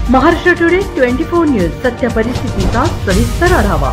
Maharashtra today 24 news सत्य परिस्थितीचा सविस्तर आढावा।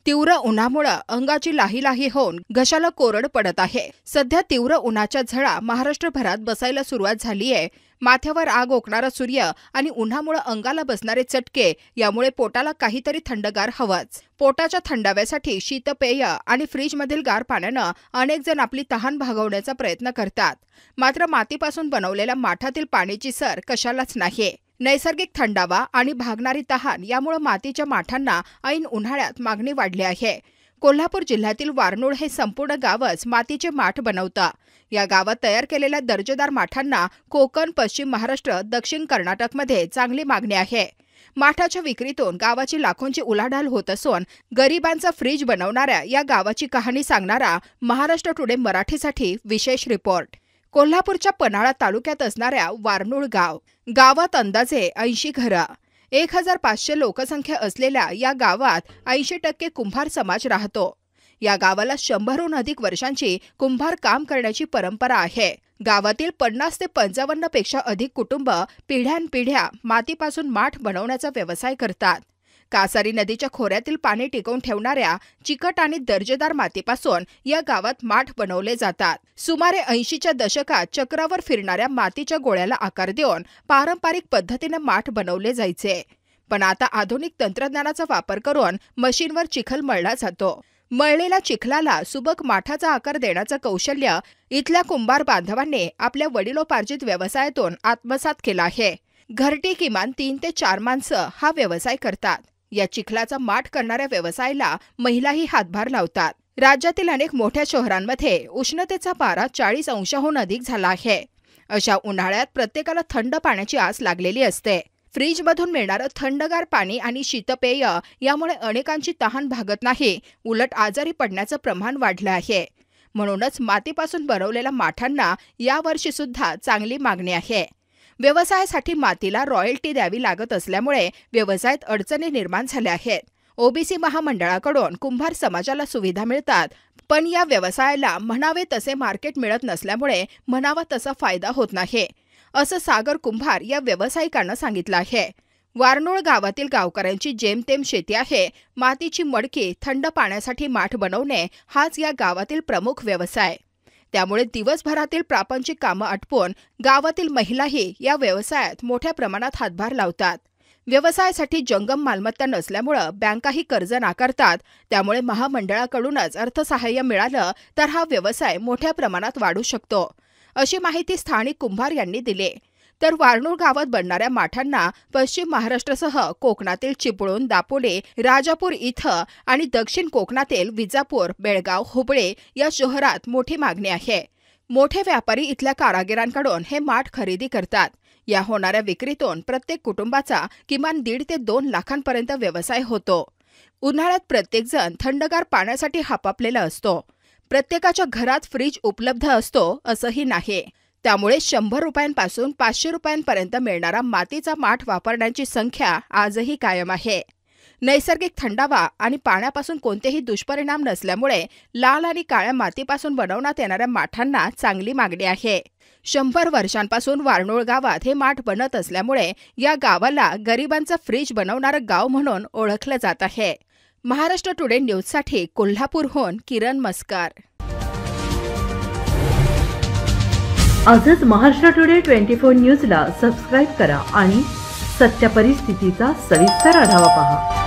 तीव्र उन्हामुळे अंगाची लाही होऊन घशाला कोरड पडत आहे। सध्या तीव्र उन्हाच्या झळा महाराष्ट्रभरात बसायला सुरुवात झाली आहे। माथ्यावर आग ओकणारा सूर्य आणि उन्हामुळे अंगाला बसणारे चटके यामुळे पोटाला काहीतरी थंडगार हवंच। पोटाच्या थंडाव्यासाठी शीतपेय आणि फ्रीजमधील गार पाण्याने अनेक जण आपली तहान भागवण्याचा प्रयत्न करतात। मात्र मातीपासून बनवलेल्या माठातील पाण्याची सर कशालाच नाही। नैसर्गिक थंडावा आणि भागणारी तहान यामुळे मातीच्या माठांना ऐन उन्हाळ्यात मागणी वाढली आहे। कोल्हापूर जिल्ह्यातील वारनूळ हे संपूर्ण गावच मातीचे माठ बनवतं। या गावात तयार केलेल्या दर्जेदार माठांना कोकण, पश्चिम महाराष्ट्र, दक्षिण कर्नाटकमध्ये चांगली मागणी आहे। माठाच्या विक्रीतून गावाची लाखोंची उलाढाल होत असून गरिबांचा फ्रीज बनवणाऱ्या या गावाची कहाणी सांगणारा महाराष्ट्र टुडे मराठीसाठी विशेष रिपोर्ट। कोल्हापूरच्या पन्हाळा तालुक्यात असणाऱ्या वारनूळ गावात अंदाजे 80 घरं, 1500 लोकसंख्या असलेल्या या गावात 80% कुंभार समाज राहतो। या गावाला 100हून अधिक वर्षांची कुंभार काम करण्याची परंपरा आहे। गावातील 50 ते 55 पेक्षा अधिक कुटुंब पिढ्यानपिढ्या मातीपासून माठ बनवण्याचा व्यवसाय करतात। कासारी नदीच्या खोऱ्यातील पाणी टिकवून ठेवणाऱ्या चिकट आणि दर्जेदार मातीपासून या गावात माठ बनवले जातात। सुमारे 80च्या दशकात चक्रावर फिरणाऱ्या मातीच्या गोळ्याला आकार देऊन पारंपरिक पद्धतीने माठ बनवले जायचे। पण आता आधुनिक तंत्रज्ञानाचा वापर करून मशीनवर चिखल मळला जातो। मळलेल्या चिखलाला सुबक माठाचा आकार देण्याचं कौशल्य इथल्या कुंभार बांधवांनी आपल्या वडिलोपार्जित व्यवसायातून आत्मसात केलं आहे। घरटी किमान 3 ते 4 माणसं हा व्यवसाय करतात। या चिखलाचा माठ करणाऱ्या व्यवसायाला महिलाही हातभार लावतात। राज्यातील अनेक मोठ्या शहरांमध्ये उष्णतेचा पारा 40 अंशांहून अधिक झाला आहे। अशा उन्हाळ्यात प्रत्येकाला थंड पाण्याची आस लागलेली असते। फ्रीजमधून मिळणारं थंडगार पाणी आणि शीतपेय यामुळे अनेकांची तहान भागत नाही, उलट आजारी पडण्याचं प्रमाण वाढलं आहे। म्हणूनच मातीपासून बनवलेल्या माठांना यावर्षी सुद्धा चांगली मागणी आहे। व्यवसायासाठी मातीला रॉयल्टी द्यावी लागत असल्यामुळे व्यवसायात अडचणी निर्माण झाल्या आहेत। ओबीसी महामंडळाकडून कुंभार समाजाला सुविधा मिळतात, पण या व्यवसायाला म्हणावे तसे मार्केट मिळत नसल्यामुळे म्हणावा तसा फायदा होत नाही, असं सागर कुंभार या व्यावसायिकांना सांगितलं आहे। वारनूळ गावातील गावकऱ्यांची जेमतेम शेती आहे। मातीची मडकी थंड पाण्यासाठी माठ बनवणे हाच या गावातील प्रमुख व्यवसाय। त्यामुळे दिवसभरातील प्रापंचिक कामं आटपून गावातील महिलाही या व्यवसायात मोठ्या प्रमाणात हातभार लावतात। व्यवसायासाठी जंगम मालमत्ता नसल्यामुळे बँकाही कर्ज नाकारतात। त्यामुळे महामंडळाकडूनच अर्थसहाय्य मिळालं तर हा व्यवसाय मोठ्या प्रमाणात वाढू शकतो, अशी माहिती स्थानिक कुंभार यांनी दिली। तर वारनूळ गावात बनणाऱ्या माठांना पश्चिम महाराष्ट्रासह कोकणातील चिपळूण, दापोली, राजापूर इथं आणि दक्षिण कोकणातील विजापूर, बेळगाव, हुबळी या शहरात मोठी मागणी आहे। मोठे व्यापारी इथल्या कारागिरांकडून हे माठ खरेदी करतात। या होणाऱ्या विक्रीतून प्रत्येक कुटुंबाचा किमान 1.5 ते 2 लाखांपर्यंत व्यवसाय होतो। उन्हाळ्यात प्रत्येकजण थंडगार पाण्यासाठी हापापलेला असतो। प्रत्येकाच्या घरात फ्रीज उपलब्ध असतो असंही नाही। त्यामुळे 100 रुपयांपासून 500 रुपयांपर्यंत मिळणारा मातीचा माठ वापरण्याची संख्या आजही कायम आहे। नैसर्गिक थंडावा आणि पाण्यापासून कोणतेही दुष्परिणाम नसल्यामुळे लाल आणि काळ्या मातीपासून बनवण्यात येणाऱ्या माठांना चांगली मागणी आहे। 100 वर्षांपासून वारनूळ गावात हे माठ बनत असल्यामुळे या गावाला गरिबांचा फ्रीज बनवणारं गाव म्हणून ओळखलं जात आहे। महाराष्ट्र टुडे न्यूजसाठी कोल्हापूरहून किरण मस्कार। आजच महाराष्ट्र टुडे 24 न्यूजला सबस्क्राईब करा आणि सत्य परिस्थितीचा सविस्तर आढावा पहा।